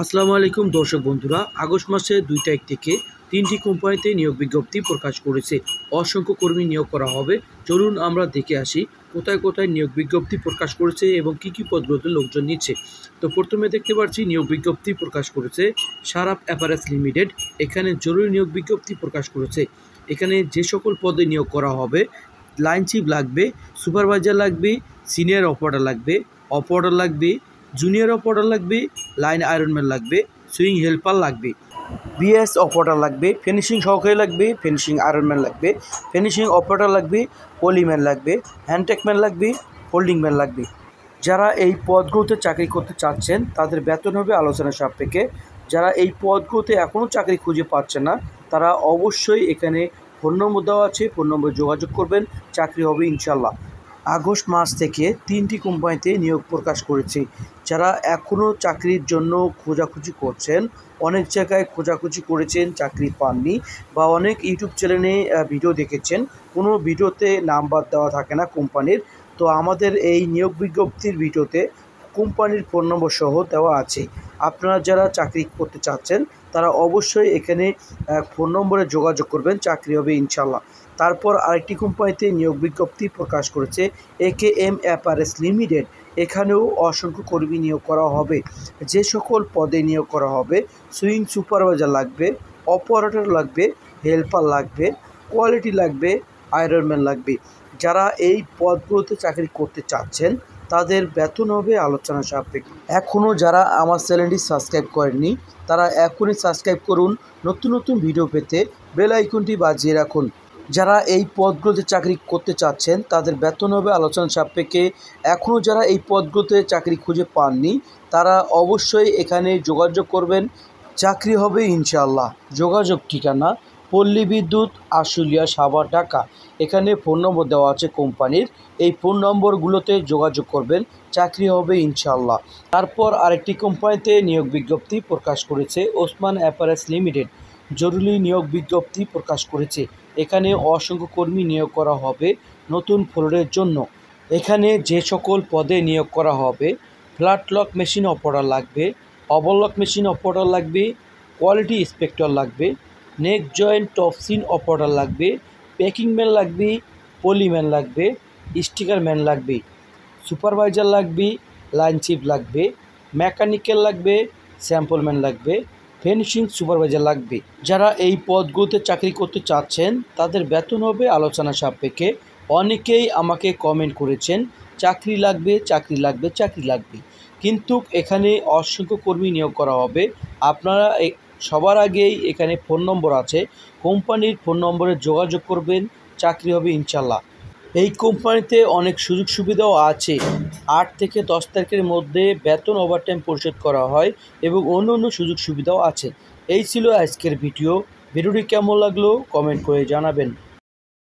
আসসালামু আলাইকুম দর্শক বন্ধুরা, আগস্ট মাসের 2 তারিখ থেকে 3টি কোম্পানিতে নিয়োগ বিজ্ঞপ্তি প্রকাশ করেছে। অসংখ্য কর্মী নিয়োগ করা হবে। চলুন আমরা দেখে আসি কোথায় কোথায় নিয়োগ বিজ্ঞপ্তি প্রকাশ করেছে এবং কী পদগুলোতে লোকজন নিচ্ছে। তো প্রথমে দেখতে পাচ্ছি নিয়োগ বিজ্ঞপ্তি প্রকাশ করেছে সারাপ অ্যাপারেলস লিমিটেড। এখানে জরুরি নিয়োগ বিজ্ঞপ্তি প্রকাশ করেছে। এখানে যে সকল পদে নিয়োগ করা হবে, লাইন চিফ লাগবে, সুপারভাইজার লাগবে, সিনিয়র অপারেটর লাগবে, অপারেটর লাগবে, জুনিয়র অপারেটর লাগবে, লাইন আয়রনম্যান লাগবে, সুইং হেল্পার লাগবে, বিএস অপারেটর লাগবে, ফিনিশিং সহকারী লাগবে, ফিনিশিং আয়রনম্যান লাগবে, ফিনিশিং অপারেটর লাগবে, পলিম্যান লাগবে, হ্যান্ডটেকম্যান লাগবে, ফোল্ডিং ম্যান লাগবে। যারা এই পদগুলোতে চাকরি করতে চাচ্ছেন তাদের বেতন হবে আলোচনা সাপেক্ষে। যারা এই পদগুলোতে এখনও চাকরি খুঁজে পাচ্ছেন না তারা অবশ্যই এখানে ফোন নম্বর দেওয়া আছে, ফোন নম্বরে যোগাযোগ করবেন, চাকরি হবে ইনশাল্লাহ। আগস্ট মাস থেকে 3টি কোম্পানিতে নিয়োগ প্রকাশ করেছে। যারা এখনও চাকরির জন্য খোঁজাখুঁজি করছেন, অনেক জায়গায় খোঁজাখুঁজি করেছেন, চাকরি পাননি, বা অনেক ইউটিউব চ্যানেলে ভিডিও দেখেছেন, কোনো ভিডিওতে নাম্বার দেওয়া থাকে না কোম্পানির। তো আমাদের এই নিয়োগ বিজ্ঞপ্তির ভিডিওতে কোম্পানির ফোন নম্বর সহ দেওয়া আছে। আপনারা যারা চাকরি করতে চাচ্ছেন তারা অবশ্যই এখানে ফোন নম্বরে যোগাযোগ করবেন, চাকরি হবে ইনশাল্লাহ। তারপর আরেকটি কোম্পানিতে নিয়োগ বিজ্ঞপ্তি প্রকাশ করেছে একেএম অ্যাপারেলস লিমিটেড। এখানেও অসংখ্য কর্মী নিয়োগ করা হবে। যে সকল পদে নিয়োগ করা হবে, সুইং সুপারভাইজার লাগবে, অপারেটর লাগবে, হেল্পার লাগবে, কোয়ালিটি লাগবে, আয়রনম্যান লাগবে। যারা এই পদগুলোতে চাকরি করতে চাচ্ছেন তাদের বেতন হবে আলোচনা সাপেক্ষে। এখনও যারা আমার চ্যানেলটি সাবস্ক্রাইব করেননি তারা এখনই সাবস্ক্রাইব করুন। নতুন নতুন ভিডিও পেতে বেল আইকনটি বাজিয়ে রাখুন। যারা এই পদগুলোতে চাকরি করতে চাচ্ছেন তাদের বেতন হবে আলোচনা সাপেক্ষে। এখনও যারা এই পদগুলোতে চাকরি খুঁজে পাননি তারা অবশ্যই এখানে যোগাযোগ করবেন, চাকরি হবে ইনশাআল্লাহ। যোগাযোগ ঠিকানা পল্লী বিদ্যুৎ, আশুলিয়া, সাভার, ঢাকা। এখানে ফোন নম্বর দেওয়া আছে কোম্পানির। এই ফোন নম্বরগুলোতে যোগাযোগ করবেন, চাকরি হবে ইনশাআল্লাহ। তারপর আরেকটি কোম্পানিতে নিয়োগ বিজ্ঞপ্তি প্রকাশ করেছে ওসমান অ্যাপারেলস লিমিটেড। জরুরি নিয়োগ বিজ্ঞপ্তি প্রকাশ করেছে। এখানে অসংখ্য কর্মী নিয়োগ করা হবে নতুন ফ্লোরের জন্য। এখানে যে সকল পদে নিয়োগ করা হবে, ফ্ল্যাট লক মেশিন অপারেটর লাগবে, ওভারলক মেশিন অপারেটর লাগবে, কোয়ালিটি ইন্সপেক্টর লাগবে, নেক জয়েন্ট টপসিন অপারেটর লাগবে, প্যাকিং ম্যান লাগবে, পলিম্যান লাগবে, স্টিকার ম্যান লাগবে, সুপারভাইজার লাগবে, লাইন চিফ লাগবে, মেকানিক্যাল লাগবে, স্যাম্পলম্যান লাগবে, ফিনিশিং সুপারভাইজার লাগবে। যারা এই পদগুলোতে চাকরি করতে চাচ্ছেন তাদের বেতন হবে আলোচনা সাপেক্ষে। অনেকেই আমাকে কমেন্ট করেছেন চাকরি লাগবে, চাকরি লাগবে, চাকরি লাগবে, কিন্তু এখানে অসংখ্য কর্মী নিয়োগ করা হবে। আপনারা সবার আগেই এখানে ফোন নম্বর আছে, কোম্পানির ফোন নম্বরে যোগাযোগ করবেন, চাকরি হবে ইনশাল্লাহ। এই কোম্পানিতে অনেক সুযোগ সুবিধাও আছে। 8 থেকে 10 তারিখের মধ্যে বেতন ওভারটাইম পরিশোধ করা হয় এবং অন্য সুযোগ সুবিধাও আছে। এই ছিল আজকের ভিডিওটি কেমন লাগলো কমেন্ট করে জানাবেন।